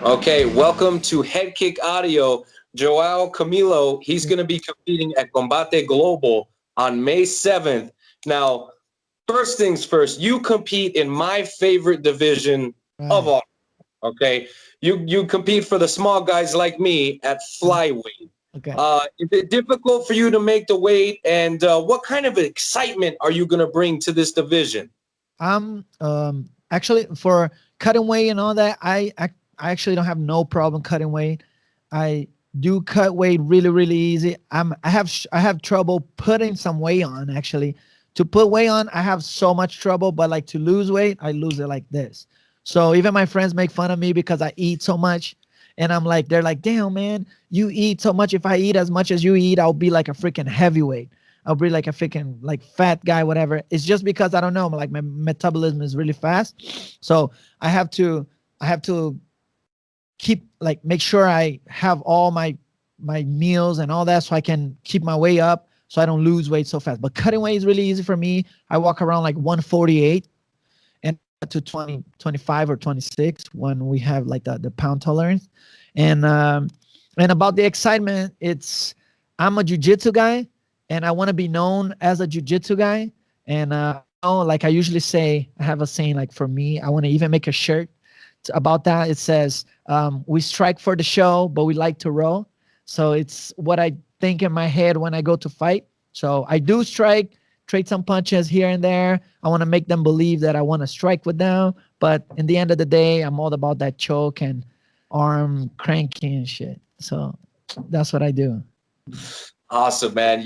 Okay, welcome to Head Kick Audio. Joao Camilo, he's going to be competing at Combate Global on May 7th. Now, first things first, you compete in my favorite division of Right. all. Okay, you compete for the small guys like me at flyweight. Okay. Is it difficult for you to make the weight, and what kind of excitement are you going to bring to this division? I'm actually for cutting weight and all that. I actually don't have no problem cutting weight. I do cut weight really easy. I have trouble putting some weight on actually. To put weight on, I have so much trouble, but like to lose weight, I lose it like this. So even my friends make fun of me because I eat so much. And I'm like, they're like, damn, man, you eat so much. If I eat as much as you eat, I'll be like a freaking heavyweight. I'll be like a freaking like fat guy, whatever. It's just because I don't know, like my metabolism is really fast. So I have to I have to keep like make sure I have all my meals and all that so I can keep my weight up so I don't lose weight so fast. But cutting weight is really easy for me. I walk around like 148 and to 20, 25 or 26 when we have like the pound tolerance. And and about the excitement, it's I'm a jujitsu guy and I want to be known as a jujitsu guy. And like I usually say, I have a saying like for me, I want to even make a shirt about that. It says, we strike for the show, but we like to roll. So it's what I think in my head when I go to fight. So I do strike, trade some punches here and there. I want to make them believe that I want to strike with them. But in the end of the day, I'm all about that choke and arm cranking and shit. So that's what I do. Awesome, man.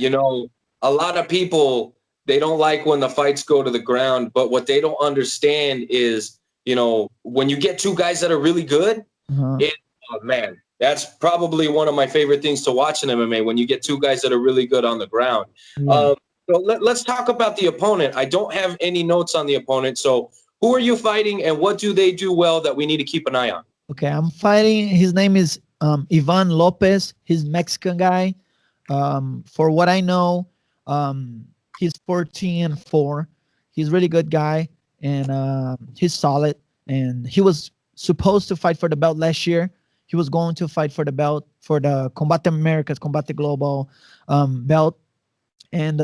A lot of people, they don't like when the fights go to the ground, but what they don't understand is, when you get two guys that are really good, Uh-huh. it, oh, man, that's probably one of my favorite things to watch in MMA when you get two guys that are really good on the ground. Yeah. So let's talk about the opponent. I don't have any notes on the opponent. So who are you fighting and what do they do well that we need to keep an eye on? Okay. I'm fighting. His name is Ivan Lopez. He's Mexican guy. For what I know, he's 14-4. He's a really good guy, and he's solid. And he was supposed to fight for the belt last year. He was going to fight for the belt for the Combate Americas, Combate Global belt. And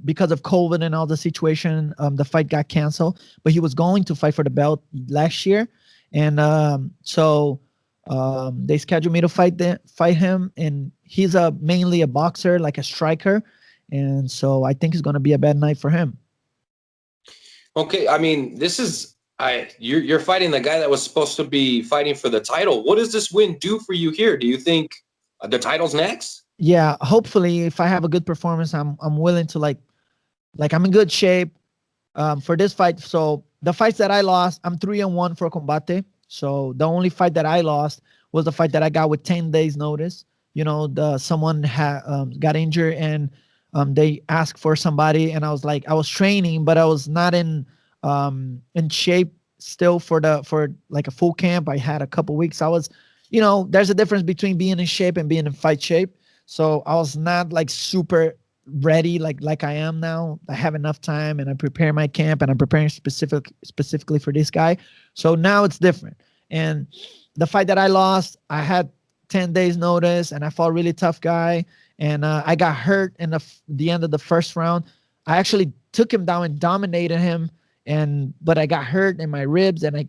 because of COVID and all the situation, the fight got canceled. But he was going to fight for the belt last year, and they scheduled me to fight him, and he's a mainly a boxer, like a striker, and so I think it's gonna be a bad night for him. Okay, I mean, this is you're fighting the guy that was supposed to be fighting for the title. What does this win do for you here? Do you think the title's next? Yeah, hopefully, if I have a good performance, I'm willing to like I'm in good shape for this fight. So the fights that I lost, I'm 3-1 for Combate. So the only fight that I lost was the fight that I got with 10 days notice. The someone got injured and they asked for somebody, and I was like, I was training, but I was not in shape still for like a full camp. I had a couple weeks. I was, there's a difference between being in shape and being in fight shape. So I was not like super ready like I am now. I have enough time and I prepare my camp and I'm preparing specifically for this guy. So now it's different. And the fight that I lost, I had 10 days notice and I fought a really tough guy and I got hurt in the end of the first round. I actually took him down and dominated him, but I got hurt in my ribs and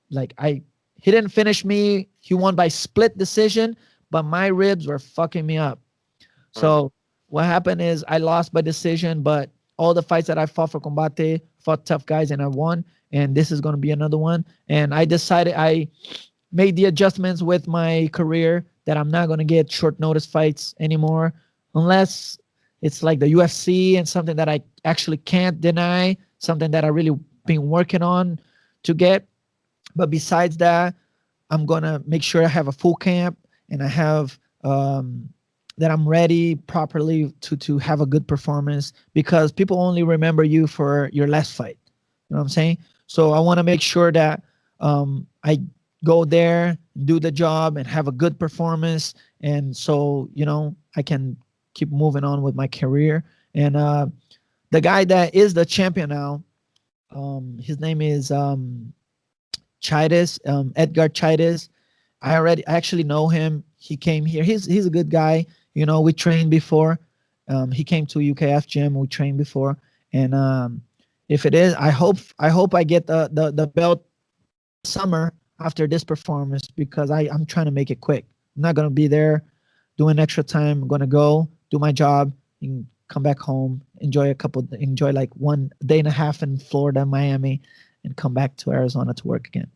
he didn't finish me. He won by split decision, but my ribs were fucking me up. So what happened is I lost by decision, but all the fights that I fought for Combate, fought tough guys and I won. And this is going to be another one. And I made the adjustments with my career that I'm not going to get short notice fights anymore unless it's like the UFC and something that I actually can't deny, something that I really been working on to get. But besides that, I'm going to make sure I have a full camp and I have that I'm ready properly to have a good performance because people only remember you for your last fight. You know what I'm saying? So I want to make sure that I go there, do the job, and have a good performance, and so I can keep moving on with my career. And the guy that is the champion now, his name is Chides, Edgar Chides, I actually know him. He came here. He's a good guy. You know, we trained before. He came to UKF gym. We trained before, and if it is, I hope I get the belt summer after this performance, because I'm trying to make it quick. I'm not gonna be there doing extra time. I'm gonna go do my job and come back home, enjoy like 1.5 days in Florida, Miami, and come back to Arizona to work again.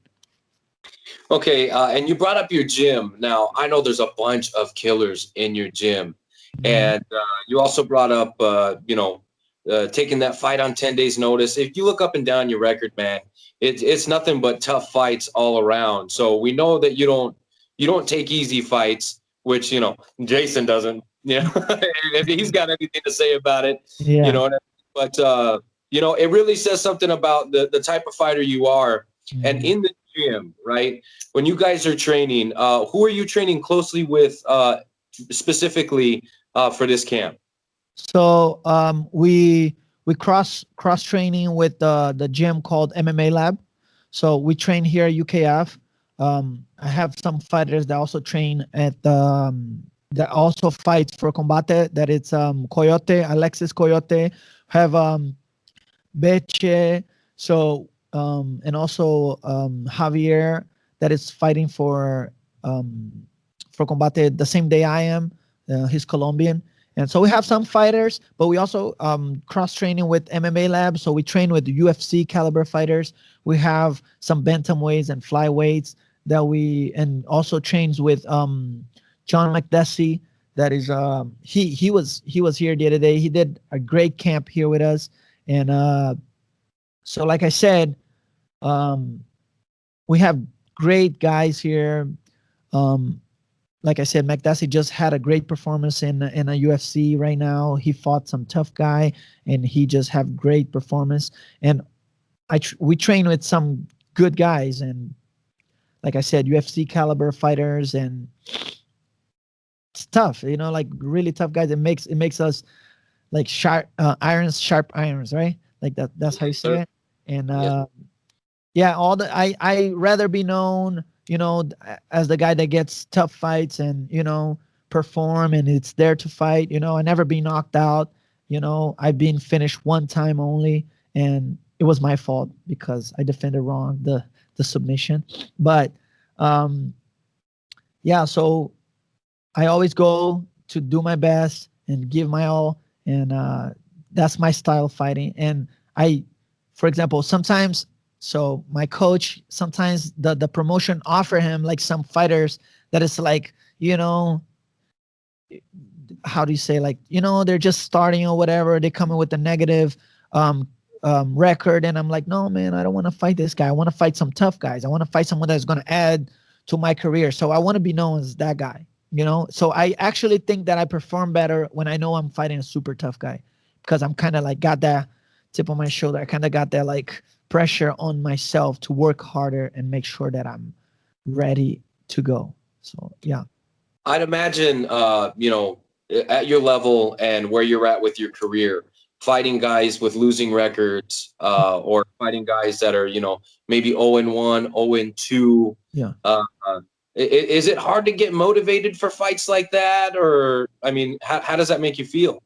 Okay, and you brought up your gym. Now, I know there's a bunch of killers in your gym, and you also brought up, taking that fight on 10 days notice. If you look up and down your record, man, it's nothing but tough fights all around. So we know that you don't take easy fights, which, Jason doesn't, if he's got anything to say about it, you Yeah. know, but, it really says something about the type of fighter you are. And in the gym, right, when you guys are training, who are you training closely with, specifically for this camp? So we cross training with the gym called MMA Lab. So we train here at UKF. I have some fighters that also train at that also fights for Combate. That it's Coyote, Alexis Coyote, have Beche. So and also Javier, that is fighting for Combate the same day I am. He's Colombian. And so we have some fighters, but we also cross training with MMA Lab. So we train with UFC caliber fighters. We have some bantamweights and flyweights and also trains with John McDessie. That is he was here the other day. He did a great camp here with us. And so like I said, we have great guys here. Like I said, McDessie just had a great performance in a UFC right now. He fought some tough guy, and he just have great performance. And we train with some good guys, and like I said, UFC caliber fighters, and it's tough. Like really tough guys. It makes us like sharp irons, right? Like that. That's how you say it. And yeah, I rather be known, as the guy that gets tough fights and, perform, and it's there to fight. I never be knocked out. I've been finished one time only, and it was my fault because I defended wrong the submission. But yeah, so I always go to do my best and give my all, and that's my style of fighting. And for example, sometimes, so my coach, sometimes the promotion offer him like some fighters that is like, how do you say, like, they're just starting or whatever. They come in with a negative record, and I'm like, no, man, I don't want to fight this guy. I want to fight some tough guys. I want to fight someone that's going to add to my career. So I want to be known as that guy, So I actually think that I perform better when I know I'm fighting a super tough guy, because I'm kind of like got that tip on my shoulder. I kind of got that like pressure on myself to work harder and make sure that I'm ready to go. So yeah. I'd imagine, at your level and where you're at with your career, fighting guys with losing records, or fighting guys that are, maybe 0-1, 0-2. Yeah. Is it hard to get motivated for fights like that? Or, I mean, how does that make you feel?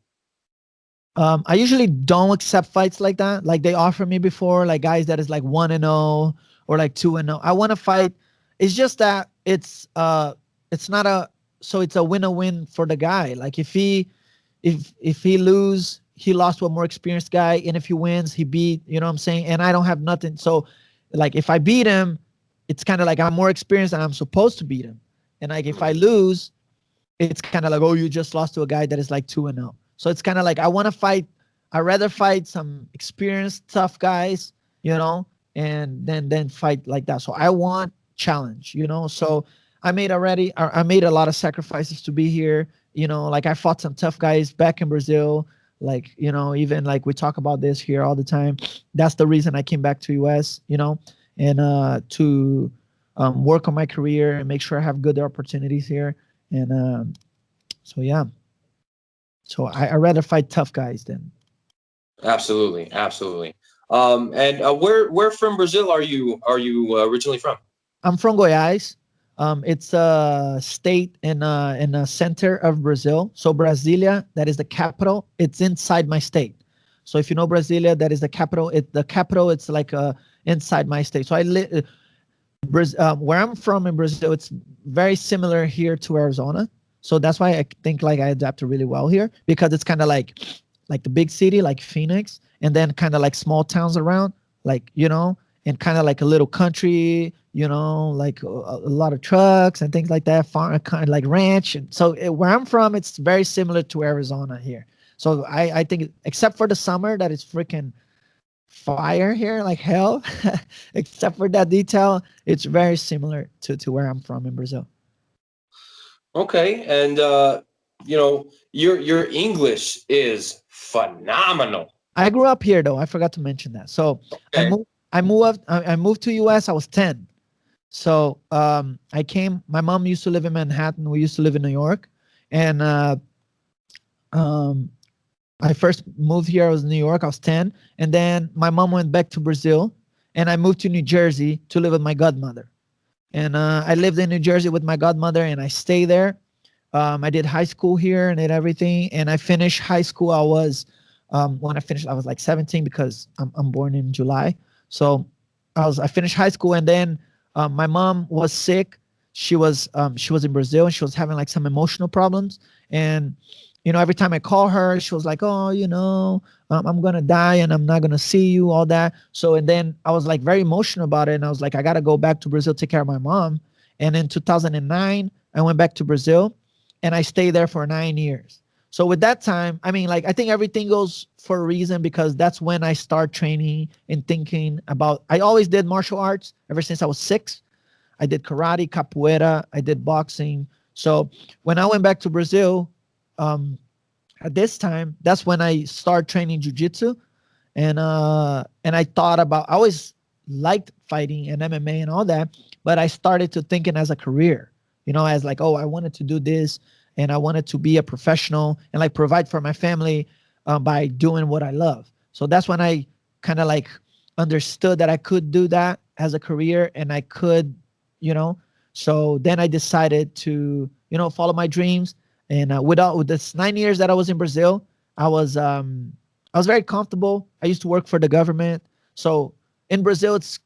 I usually don't accept fights like that. Like they offer me before, like guys that is like 1-0 or like 2-0. I want to fight. It's just that it's not so it's a win-win for the guy. Like if he lose, he lost to a more experienced guy, and if he wins, he beat, you know what I'm saying? And I don't have nothing. So like if I beat him, it's kind of like I'm more experienced and I'm supposed to beat him. And like if I lose, it's kind of like, oh, you just lost to a guy that is like 2-0. So it's kind of like I want to fight. I rather fight some experienced, tough guys, and then fight like that. So I want challenge, So I made a lot of sacrifices to be here. Like I fought some tough guys back in Brazil. Like, even like we talk about this here all the time. That's the reason I came back to US, and to work on my career and make sure I have good opportunities here. And so yeah. So I rather fight tough guys than. Absolutely. And where from Brazil are you originally from? I'm from Goiás. It's a state in a center of Brazil. So Brasilia, that is the capital. It's inside my state. So if you know Brasilia, that is the capital. The capital. It's like inside my state. So I live. Where I'm from in Brazil, it's very similar here to Arizona. So that's why I think like I adapted really well here, because it's kind of like the big city, like Phoenix, and then kind of like small towns around, like, and kind of like a little country, like a lot of trucks and things like that, farm, kind of like ranch. And so where I'm from, it's very similar to Arizona here. So I think, except for the summer, that is freaking fire here like hell, except for that detail, it's very similar to where I'm from in Brazil. Okay, and your English is phenomenal. I grew up here though. I forgot to mention that. So Okay. I moved to US. I was 10. So I came. My mom used to live in Manhattan. We used to live in New York, and um, I first moved here. I was in New York. I was 10, and then my mom went back to Brazil, and I moved to New Jersey to live with my godmother. And I lived in New Jersey with my godmother, and I stayed there. I did high school here and did everything, and I finished high school. When I finished, I was like 17 because I'm born in July. So I finished high school, and then my mom was sick. She was in Brazil, and she was having like some emotional problems. And every time I call her, she was like, "Oh, I'm gonna die, and I'm not gonna see you," all that. So, and then I was like very emotional about it, and I was like, I gotta go back to Brazil, take care of my mom. And in 2009, I went back to Brazil, and I stayed there for 9 years. So with that time, I mean, like, I think everything goes for a reason, because that's when I start training and thinking about. I always did martial arts ever since I was 6. I did karate, capoeira, I did boxing. So when I went back to Brazil, at this time, that's when I started training jujitsu, and I thought about. I always liked fighting and MMA and all that, but I started to thinking as a career, as like, oh, I wanted to do this, and I wanted to be a professional and like provide for my family by doing what I love. So that's when I kind of like understood that I could do that as a career, and I could, you know. So then I decided to, follow my dreams. And with this 9 years that I was in Brazil, I was very comfortable. I used to work for the government. So in Brazil, it's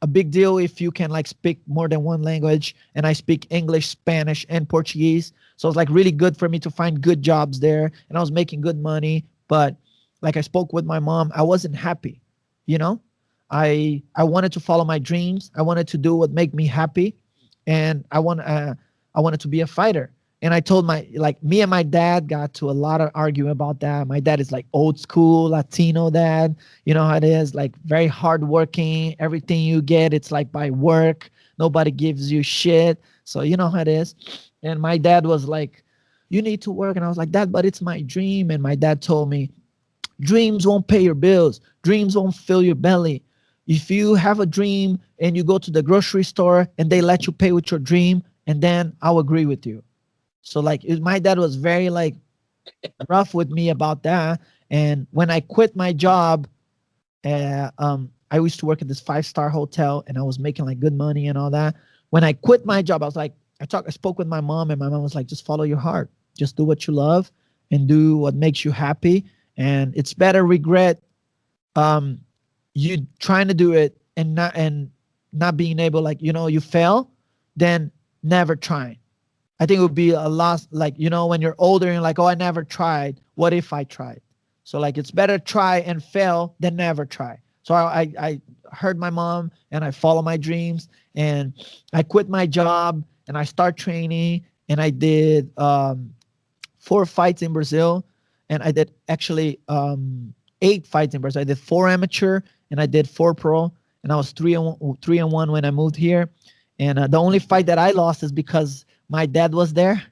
a big deal if you can like speak more than one language. And I speak English, Spanish, and Portuguese. So it's like really good for me to find good jobs there. And I was making good money. But like I spoke with my mom, I wasn't happy. You know, I wanted to follow my dreams. I wanted to do what make me happy, and I wanted to be a fighter. And I told me and my dad got to a lot of argument about that. My dad is like old school Latino dad. You know how it is, like very hardworking. Everything you get, it's like by work. Nobody gives you shit. So you know how it is. And my dad was like, you need to work. And I was like, Dad, but it's my dream. And my dad told me, dreams won't pay your bills. Dreams won't fill your belly. If you have a dream and you go to the grocery store and they let you pay with your dream, and then I'll agree with you. So like my dad was very like rough with me about that. And when I quit my job, I used to work at this 5-star hotel, and I was making like good money and all that. When I quit my job, I was like, I spoke with my mom, and my mom was like, just follow your heart. Just do what you love and do what makes you happy. And it's better regret you trying to do it and not being able, like, you fail, than never trying. I think it would be a loss, like, when you're older and you're like, oh, I never tried. What if I tried? So like, it's better try and fail than never try. So I heard my mom, and I follow my dreams, and I quit my job, and I start training, and I did 4 fights in Brazil, and I did actually 8 fights in Brazil. I did 4 amateur, and I did 4 pro, and I was 3-1 when I moved here. And the only fight that I lost is because my dad was there,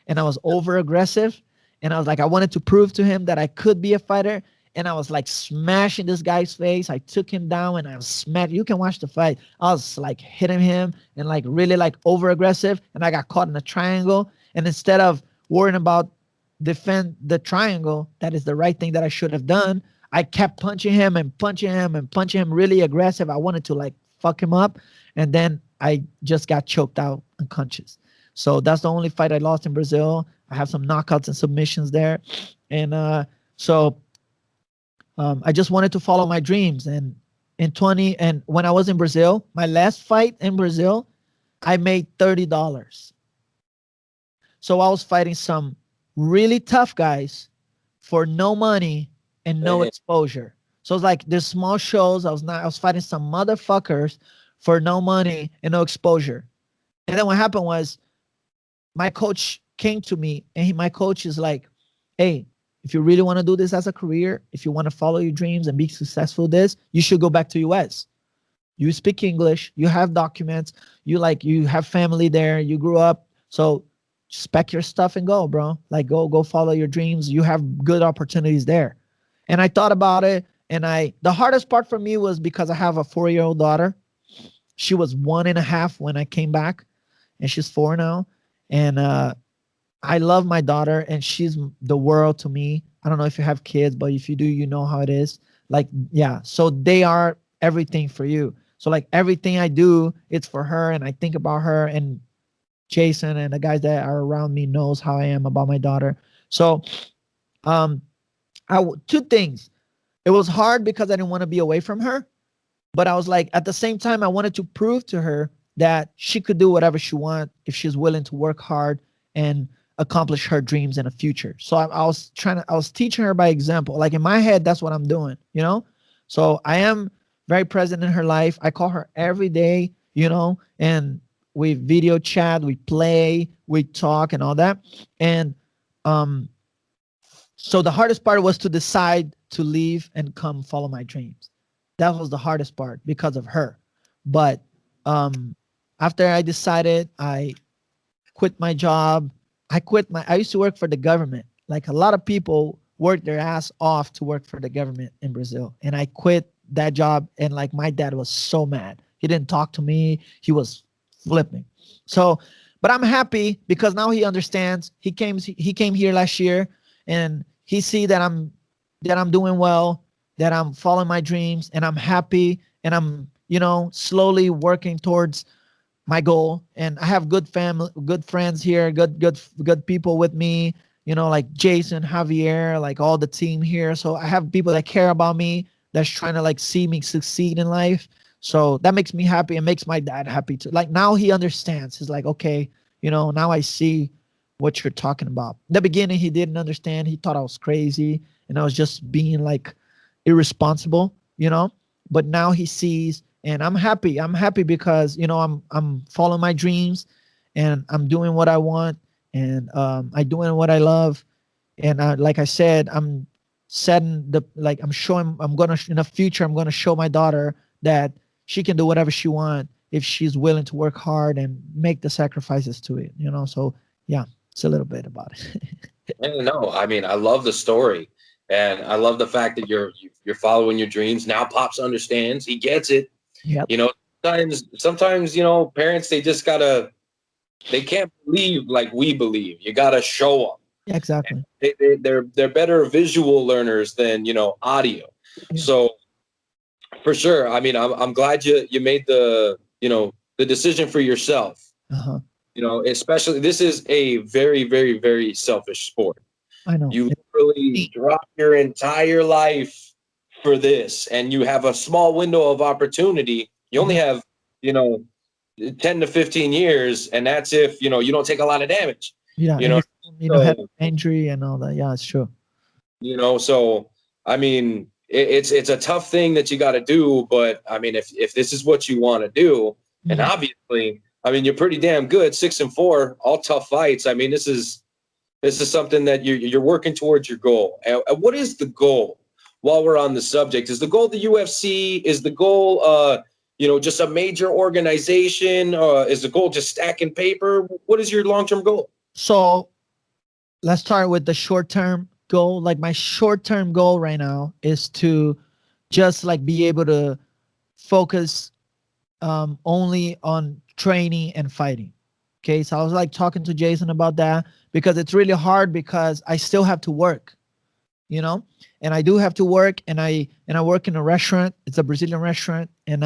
and I was over aggressive, and I was like, I wanted to prove to him that I could be a fighter, and I was like smashing this guy's face. I took him down, and I was smacked. You can watch the fight. I was like hitting him and like really like over aggressive, and I got caught in a triangle. And instead of worrying about defend the triangle, that is the right thing that I should have done, I kept punching him and punching him and punching him really aggressive. I wanted to like fuck him up. And then I just got choked out unconscious. So that's the only fight I lost in Brazil. I have some knockouts and submissions there. And I just wanted to follow my dreams. And and when I was in Brazil, my last fight in Brazil, I made $30. So I was fighting some really tough guys for no money and no exposure. So it's like there's small shows. I was fighting some motherfuckers for no money and no exposure. And then what happened was my coach came to me and my coach is like, hey, if you really want to do this as a career, if you want to follow your dreams and be successful at this, you should go back to US. You speak English, you have documents, you have family there, you grew up. So just pack your stuff and go, bro. Like go follow your dreams. You have good opportunities there. And I thought about it. And the hardest part for me was because I have a 4-year-old daughter. She was 1.5 when I came back, and she's 4 now. And I love my daughter, and she's the world to me. I don't know if you have kids, but if you do, you know how it is. Like, yeah. So they are everything for you. So like everything I do, it's for her, and I think about her, and Jason and the guys that are around me knows how I am about my daughter. So, two things. It was hard because I didn't want to be away from her, but I was like, at the same time, I wanted to prove to her that she could do whatever she wants if she's willing to work hard and accomplish her dreams in the future. So I was teaching her by example. Like in my head, that's what I'm doing, you know? So I am very present in her life. I call her every day, you know, and we video chat, we play, we talk and all that. And so the hardest part was to decide to leave and come follow my dreams. That was the hardest part because of her. But after I decided, I quit my job. I used to work for the government. Like a lot of people work their ass off to work for the government in Brazil. And I quit that job. And like my dad was so mad. He didn't talk to me. He was flipping. So, but I'm happy because now he understands. He came here last year and he see that I'm doing well, that I'm following my dreams, and I'm happy, and I'm, you know, slowly working towards my goal. And I have good family, good friends here, good people with me, you know, like Jason, Javier, like all the team here. So I have people that care about me, that's trying to like see me succeed in life. So that makes me happy and makes my dad happy too. Like now he understands. He's like, okay, you know, now I see what you're talking about. In the beginning, he didn't understand. He thought I was crazy and I was just being like irresponsible, you know, but now he sees, and I'm happy. I'm happy because, you know, I'm following my dreams and I'm doing what I want, and I'm doing what I love. And like I said, I'm setting in the future, I'm going to show my daughter that she can do whatever she wants if she's willing to work hard and make the sacrifices to it, you know? So yeah, it's a little bit about it. No, I mean, I love the story, and I love the fact that you're following your dreams. Now Pops understands. He gets it. Yeah. You know, sometimes, you know, parents, they can't believe like we believe. You got to show them. Yeah, exactly. They're better visual learners than, you know, audio. Yeah. So for sure. I mean, I'm glad you made the decision for yourself. Uh-huh. You know, especially this is a very, very, very selfish sport. I know. You literally drop your entire life for this, and you have a small window of opportunity. You only have, you know, 10 to 15 years, and that's if, you know, you don't take a lot of damage. Yeah, you know, have injury and all that. Yeah, it's true. You know, so I mean, it's a tough thing that you got to do, but I mean, if this is what you want to do, and obviously, I mean, you're pretty damn good, 6-4, all tough fights. I mean, this is something that you're working towards your goal. And what is the goal? While we're on the subject, is the goal the UFC? Is the goal, you know, just a major organization? Is the goal just stacking paper? What is your long-term goal? So let's start with the short-term goal. Like my short-term goal right now is to just like be able to focus only on training and fighting. Okay, so I was like talking to Jason about that because it's really hard because I still have to work, you know, and I do have to work, and I work in a restaurant. It's a Brazilian restaurant, and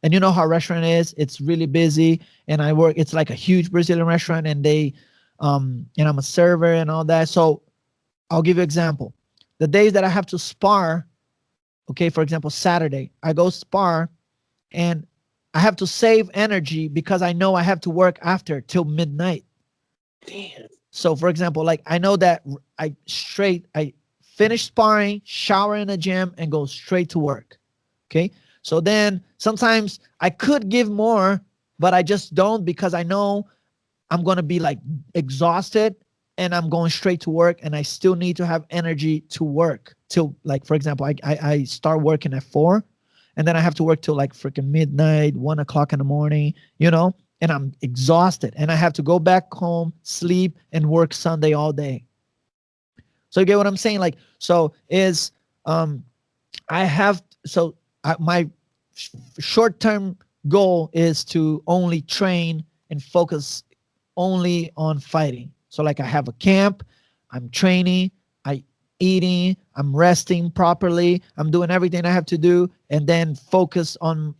And you know how restaurant is, it's really busy. And I work, it's like a huge Brazilian restaurant, and and I'm a server and all that. So I'll give you an example. The days that I have to spar, okay, for example, Saturday, I go spar, and I have to save energy because I know I have to work after till midnight. Damn. So for example, like I know that I finish sparring, shower in the gym, and go straight to work. Okay. So then sometimes I could give more, but I just don't, because I know I'm going to be like exhausted, and I'm going straight to work, and I still need to have energy to work till, like, for example, I start working at 4, and then I have to work till like freaking midnight, 1 o'clock in the morning, and I'm exhausted, and I have to go back home, sleep, and work Sunday all day. So you get what I'm saying? Like, so is, I have, so my short-term goal is to only train and focus only on fighting. So like I have a camp, I'm training, I eating, I'm resting properly, I'm doing everything I have to do, and then focus on,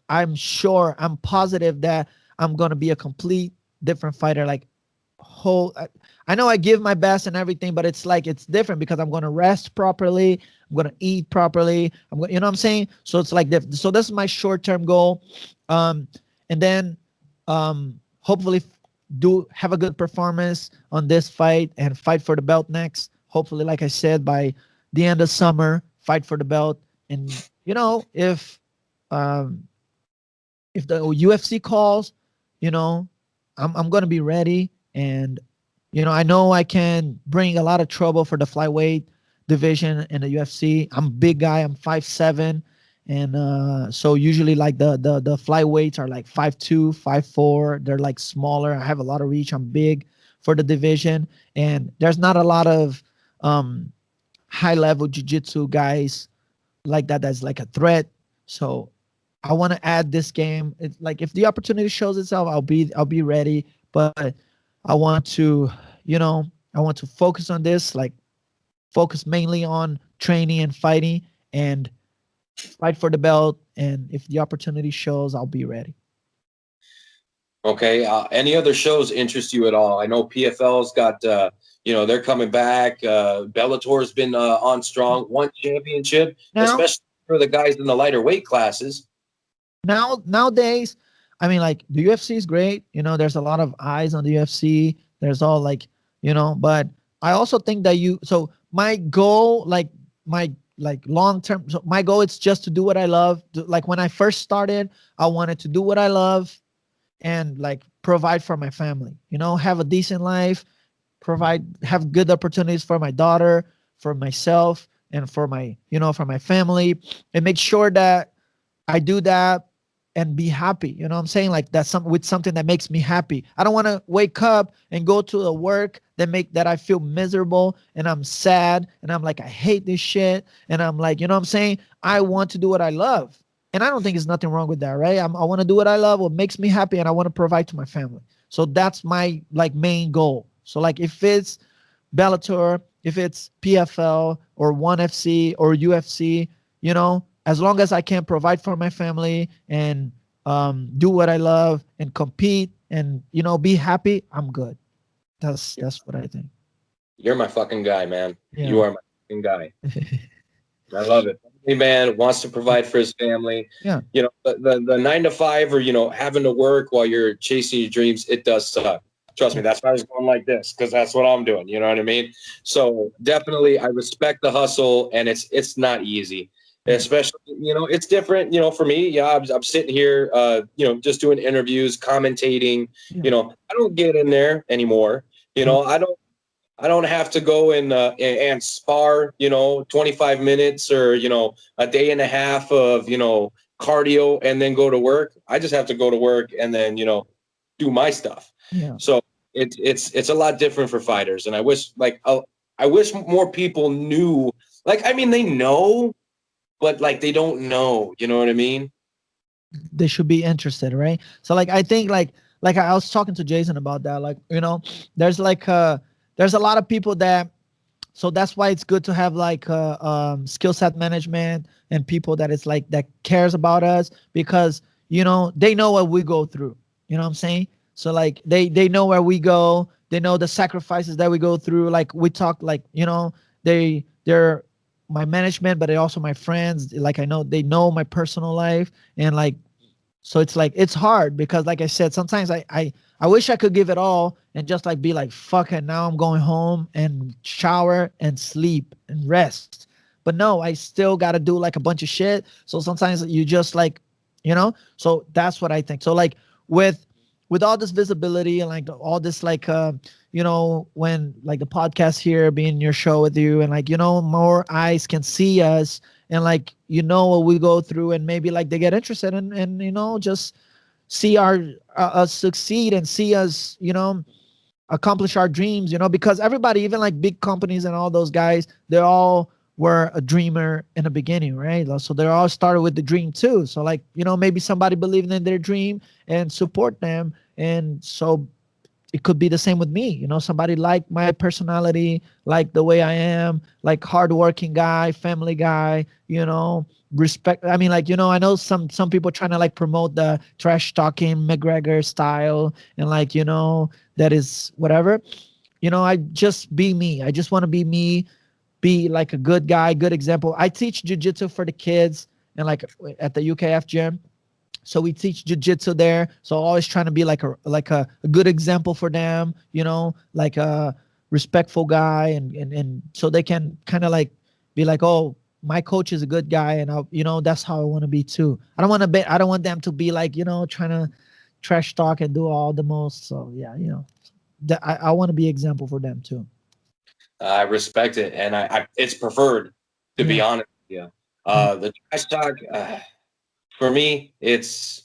I'm sure, I'm positive that I'm going to be a complete different fighter. Like I know I give my best and everything, but it's like, it's different because I'm going to rest properly. I'm going to eat properly. I'm going, you know what I'm saying? So it's like different. So this is my short-term goal. And then, hopefully do have a good performance on this fight and fight for the belt next. Hopefully, like I said, by the end of summer, fight for the belt. And, if the UFC calls, I'm going to be ready. And, I know I can bring a lot of trouble for the flyweight division in the UFC. I'm a big guy. I'm 5'7". And so usually like the flyweights are like 5'2", 5'4". They're like smaller. I have a lot of reach. I'm big for the division. And there's not a lot of high-level jiu-jitsu guys like that that's like a threat. So I want to add this game. It's like, if the opportunity shows itself, I'll be ready. But I want to, I want to focus on this, like focus mainly on training and fighting, and fight for the belt. And if the opportunity shows, I'll be ready. Okay. Any other shows interest you at all? I know PFL's got, they're coming back. Bellator's been on strong, won championship, especially for the guys in the lighter weight classes. Nowadays, I mean, like, the UFC is great. There's a lot of eyes on the UFC. There's all like, but I also think that so my goal, my long-term, so my goal is just to do what I love. Like when I first started, I wanted to do what I love and like provide for my family, have a decent life, have good opportunities for my daughter, for myself, and for my, for my family, and make sure that I do that and be happy. You know what I'm saying? Like that's something that makes me happy. I don't want to wake up and go to a work that I feel miserable and I'm sad and I'm like, I hate this shit. And I'm like, you know what I'm saying? I want to do what I love. And I don't think there's nothing wrong with that, right? I want to do what I love, what makes me happy, and I want to provide to my family. So that's my like main goal. So like if it's Bellator, if it's PFL or ONE FC or UFC, as long as I can provide for my family and do what I love and compete and, be happy, I'm good. That's what I think. You're my fucking guy, man. Yeah. You are my fucking guy. I love it. Hey, man wants to provide for his family. Yeah. The 9 to 5 or, having to work while you're chasing your dreams, it does suck. Trust me, that's why I was going like this, because that's what I'm doing. You know what I mean? So definitely I respect the hustle, and it's not easy. Especially, it's different, for me. Yeah, I'm sitting here, just doing interviews, commentating. Yeah. I don't get in there anymore. I don't have to go and spar, 25 minutes or, a day and a half of, cardio and then go to work. I just have to go to work and then, do my stuff. Yeah. So it's a lot different for fighters. And I wish more people knew, they know, but like they don't know, you know what I mean? They should be interested, right? So like I think like I was talking to Jason about that. Like, there's like there's a lot of people that So that's why it's good to have like skill set management and people that is like that cares about us, because they know what we go through. You know what I'm saying? So like they know where we go. They know the sacrifices that we go through. Like we talk, like they're my management, but they also my friends. Like I know they know my personal life, and like so it's like it's hard because like I said, sometimes I wish I could give it all and just like be like fuck it, now I'm going home and shower and sleep and rest. But no, I still got to do like a bunch of shit. So sometimes you just like, so that's what I think. So like with all this visibility and like all this like when like the podcast here being your show with you, and like more eyes can see us, and like what we go through, and maybe like they get interested and just see our us succeed and see us accomplish our dreams, because everybody, even like big companies and all those guys, they all were a dreamer in the beginning, right? So they all started with the dream too. So like maybe somebody believing in their dream and support them. And so it could be the same with me. Somebody like my personality, like the way I am, like hardworking guy, family guy, respect. I mean, like, I know some people trying to like promote the trash talking McGregor style, and like, that is whatever. I just be me. I just want to be me, be like a good guy, good example. I teach jujitsu for the kids and like at the UKF gym. So we teach jujitsu there. So always trying to be like a good example for them, like a respectful guy, and so they can kind of like be like, oh, my coach is a good guy, and that's how I want to be too. I don't want them to be like, trying to trash talk and do all the most. So yeah, I want to be example for them too. I respect it, and I it's preferred, to be Yeah. honest with you. Yeah. The trash talk, for me, it's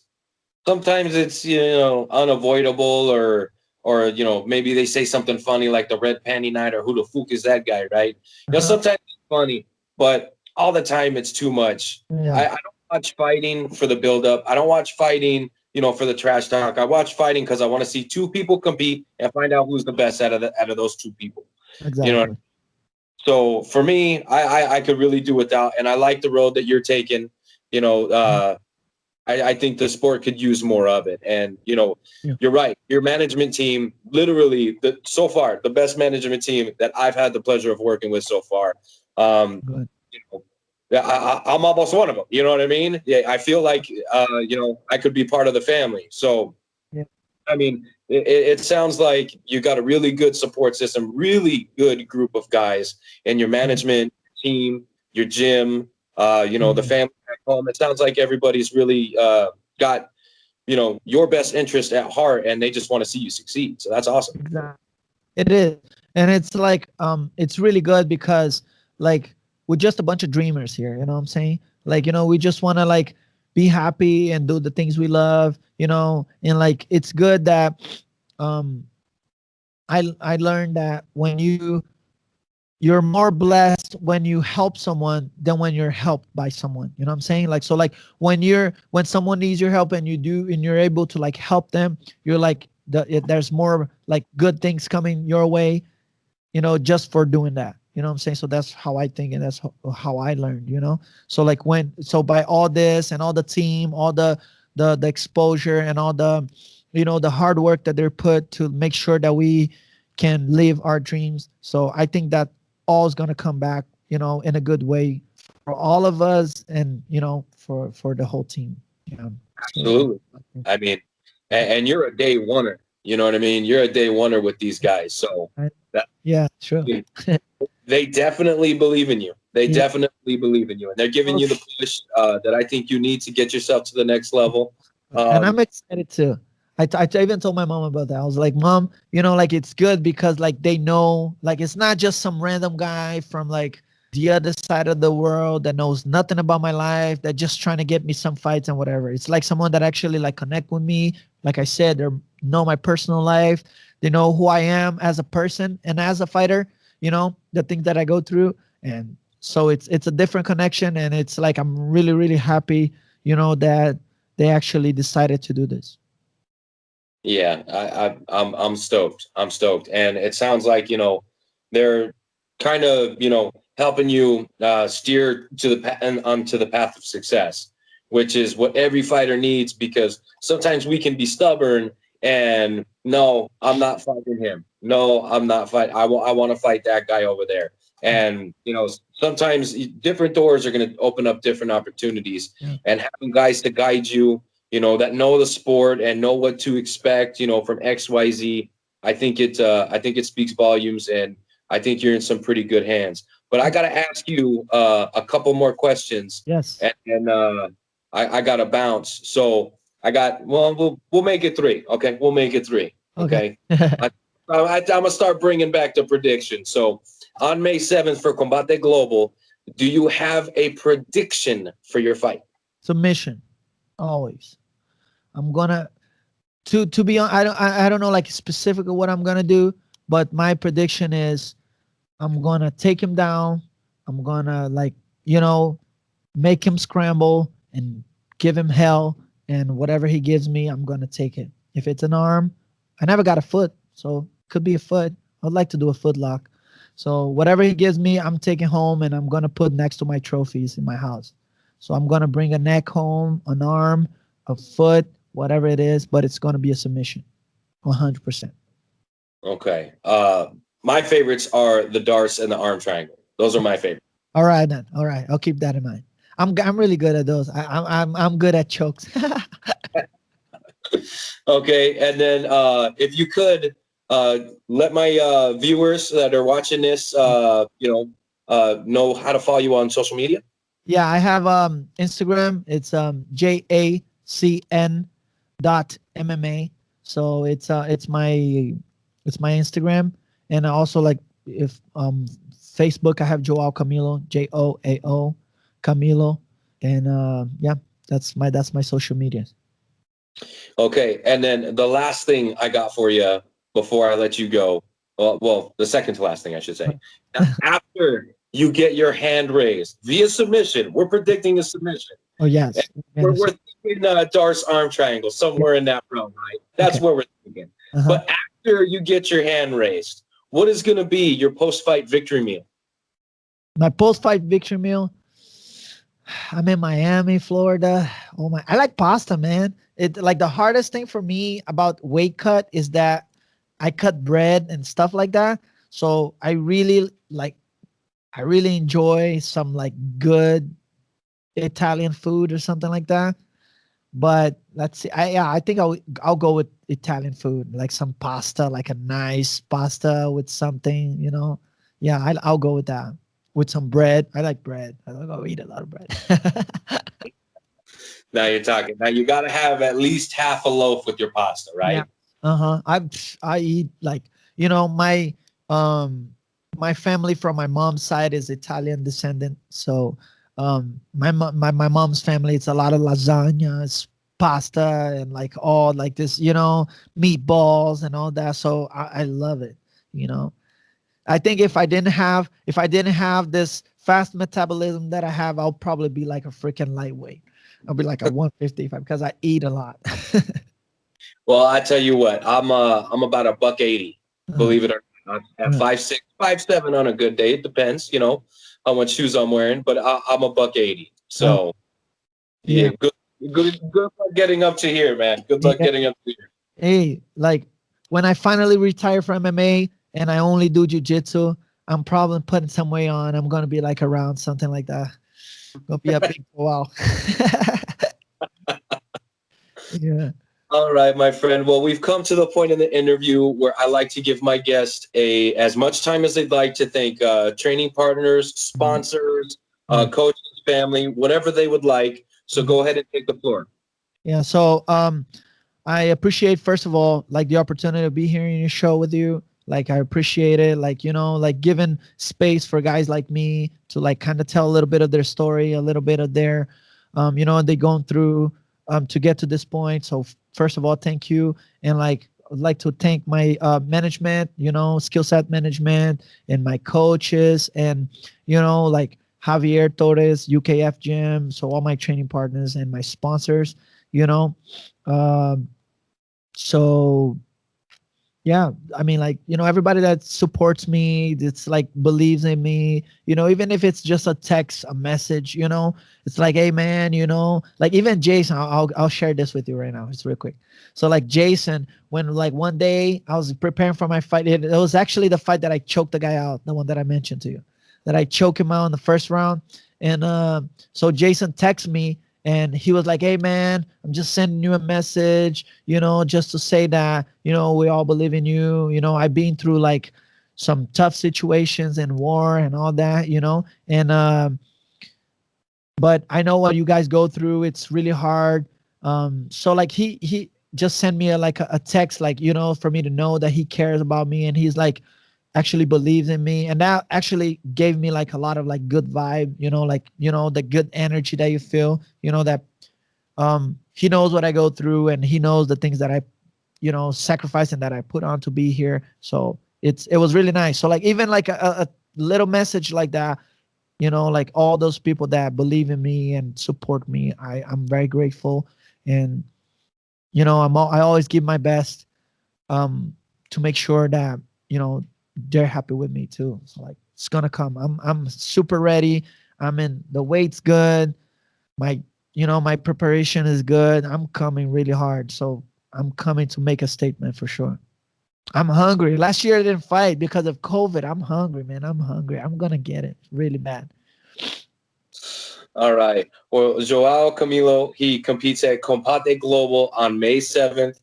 sometimes it's unavoidable, or maybe they say something funny like the red panty night, or who the fuck is that guy, right? Uh-huh. Sometimes it's funny, but all the time it's too much. Yeah. I don't watch fighting for the buildup. I don't watch fighting, for the trash talk. I watch fighting because I want to see two people compete and find out who's the best out of those two people. You know. Exactly. So for me, I could really do without, and I like the road that you're taking. You know, I think the sport could use more of it. And Yeah. you're right. Your management team, literally, so far, the best management team that I've had the pleasure of working with so far. Good. You know, yeah, I'm almost one of them. You know what I mean? Yeah, I feel like I could be part of the family. So Yeah. I mean, it sounds like you got a really good support system, really good group of guys, and your management team, your gym, the Mhm. family at home. It sounds like everybody's really got, your best interest at heart, and they just want to see you succeed. So that's awesome. Exactly. It is. And it's like it's really good because like we're just a bunch of dreamers here, you know what I'm saying? Like, we just want to like be happy and do the things we love, and like it's good that um I learned that when you're more blessed when you help someone than when you're helped by someone. You know what I'm saying? Like, so like when someone needs your help and you're able to like help them, you're like there's more like good things coming your way, just for doing that. You know what I'm saying? So that's how I think, and that's how I learned, So like so by all this and all the team, all the exposure and all the, the hard work that they're put to make sure that we can live our dreams. So I think that all is going to come back, in a good way for all of us, and, for the whole team. Yeah. So, Absolutely. I mean, and you're a day oneer. You know what I mean? You're a day oneer with these guys. So that yeah, true. they definitely believe in you. They Yeah. definitely believe in you, and they're giving you the push that I think you need to get yourself to the next level. And I'm excited too. I even told my mom about that. I was like, Mom, like it's good because like they know, like it's not just some random guy from like the other side of the world that knows nothing about my life, that just trying to get me some fights and whatever. It's like someone that actually like connect with me. Like I said, they know my personal life. They know who I am as a person and as a fighter, the things that I go through. And so it's a different connection, and it's like I'm really, really happy, that they actually decided to do this. Yeah, I'm stoked. I'm stoked, and it sounds like they're kind of, helping you steer to onto the path of success, which is what every fighter needs, because sometimes we can be stubborn and no, I'm not fighting him. No, I'm not fighting. I want to fight that guy over there. And, sometimes different doors are going to open up different opportunities, and having guys to guide you, that know the sport and know what to expect, from XYZ. I think it speaks volumes, and I think you're in some pretty good hands. But I got to ask you a couple more questions. Yes. And I got to bounce. So we'll make it 3. Okay, we'll make it 3. Okay. I'm gonna start bringing back the prediction. So on May 7th for Combate Global, do you have a prediction for your fight? Submission, always. I'm gonna to be on. I don't know like specifically what I'm gonna do, but my prediction is I'm gonna take him down. I'm gonna make him scramble and give him hell, and whatever he gives me, I'm gonna take it. If it's an arm, I never got a foot, so could be a foot. I'd like to do a foot lock. So whatever he gives me, I'm taking home, and I'm gonna put next to my trophies in my house. So I'm gonna bring a neck home, an arm, a foot, whatever it is, but it's gonna be a submission, 100%. Okay. My favorites are the darts and the arm triangle. Those are my favorites. All right then. All right, I'll keep that in mind. I'm really good at those. I'm good at chokes. Okay, and then if you could let my viewers that are watching this, know how to follow you on social media. Yeah, I have Instagram. It's JACN.MMA. So it's my Instagram, and I also if Facebook I have Joao Camilo, JOAO Camilo, and that's my social media. Okay, and then the last thing I got for you before I let you go, well, the second to last thing I should say. After you get your hand raised via submission, we're predicting a submission. Oh yes, we're thinking Darce arm triangle, somewhere in that realm, right? That's what we're thinking. But after you get your hand raised, what is going to be your post-fight victory meal? My post-fight victory meal, I'm in Miami, Florida. Oh my, I like pasta, man. It the hardest thing for me about weight cut is that I cut bread and stuff like that. So I really enjoy some good Italian food or something like that. But let's see. I think I'll go with Italian food, like some pasta, like a nice pasta with something, Yeah, I'll go with that. With some bread. I like bread. I'll eat a lot of bread. Now you're talking. Now you got to have at least half a loaf with your pasta, right? Yeah. I eat my my family from my mom's side is Italian descendant. So my mom's family, it's a lot of lasagnas, pasta, and all this, meatballs and all that. So I love it. I think if I didn't have this fast metabolism that I have, I'll probably be like a freaking lightweight. I'll be like a 155 because I eat a lot. Well, I tell you what, I'm about a $180, believe it or not. At 5'6", 5'7" on a good day. It depends, how much shoes I'm wearing, but I'm a $180. So yeah, good luck getting up to here, man. Good luck getting up to here. Hey, when I finally retire from MMA and I only do jiu-jitsu, I'm probably putting some weight on. I'm gonna be around something like that. Gonna be a big wow. Yeah. All right, my friend. Well, we've come to the point in the interview where I like to give my guest as much time as they'd like to thank training partners, sponsors, coaches, family, whatever they would like. So go ahead and take the floor. Yeah. So I appreciate, first of all, the opportunity to be here in your show with you. I appreciate it. Giving space for guys like me to kind of tell a little bit of their story, a little bit of their, they're going through to get to this point. So first of all, thank you. And I'd like to thank my management, SkillSet management, and my coaches, and, Javier Torres, UKF Gym. So all my training partners and my sponsors, so Yeah, I mean, like, everybody that supports me, it's like believes in me, even if it's just a text, a message, it's like, hey man, like even Jason, I'll share this with you right now, just real quick. So like Jason, when like one day I was preparing for my fight, it was actually the fight that I choked the guy out, the one that I mentioned to you, that I choked him out in the first round. And so Jason texted me and he was like, hey man, I'm just sending you a message, just to say that, we all believe in you. I've been through like some tough situations and war and all that, and but I know what you guys go through. It's really hard. So like he just sent me a text, like, for me to know that he cares about me, and he's like actually believes in me, and that actually gave me like a lot of like good vibe, like, the good energy that you feel, that he knows what I go through, and he knows the things that I sacrifice and that I put on to be here. So it was really nice. So like even like a little message like that, like all those people that believe in me and support me, I'm very grateful. And I always give my best to make sure that they're happy with me too. So like it's gonna come. I'm super ready. I'm in, the weight's good. My my preparation is good. I'm coming really hard. So I'm coming to make a statement for sure. I'm hungry. Last year I didn't fight because of COVID. I'm hungry, man. I'm hungry. I'm gonna get it really bad. All right. Well, Joao Camilo, he competes at Combate Global on May 7th.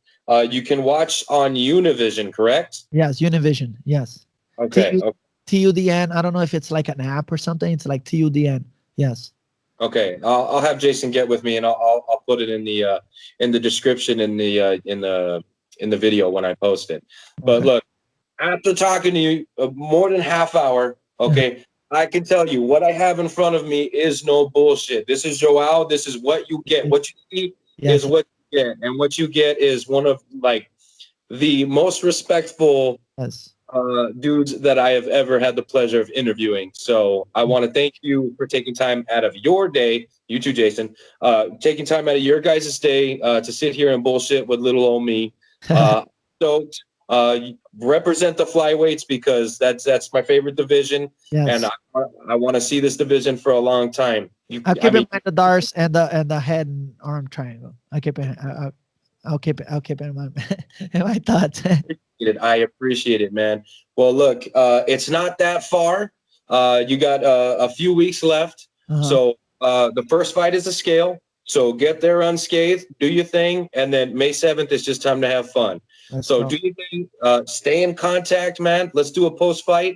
You can watch on Univision, correct? Yes, Univision. Yes. Okay. Okay. TUDN. I don't know if it's like an app or something. It's like TUDN. Yes. Okay. I'll have Jason get with me, and I'll put it in the description in the video when I post it. But Okay. look, after talking to you more than half hour, okay, I can tell you what I have in front of me is no bullshit. This is Joao. This is what you get. What you see is Yes. what you get, and what you get is one of like the most respectful Yes. dudes that I have ever had the pleasure of interviewing. So I want to thank you for taking time out of your day, you too, Jason, taking time out of your guys' day to sit here and bullshit with little old me. So represent the flyweights, because that's my favorite division, and Yes. I want to see this division for a long time. I'll I keep in mean, mind the DARS and the head and arm triangle. I'll keep it in my in my thoughts. I appreciate it, man. Well, look, it's not that far. You got a few weeks left. Uh-huh. So the first fight is a scale. So get there unscathed, do your thing, and then May 7th is just time to have fun. Let's So go. do your thing. Stay in contact, man. Let's do a post fight.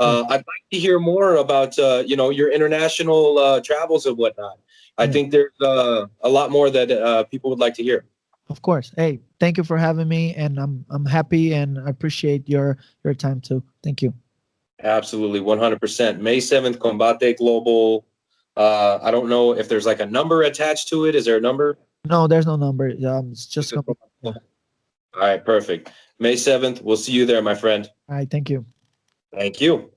Sure. I'd like to hear more about your international travels and whatnot. I Yeah. think there's a lot more that people would like to hear. Of course. Hey, thank you for having me, and I'm happy and I appreciate your time too. Thank you. Absolutely, 100%. May 7th, Combate Global. I don't know if there's like a number attached to it. Is there a number? No, there's no number. It's just Just a- gonna be. Yeah. All right, perfect. May 7th. We'll see you there, my friend. All right. Thank you. Thank you.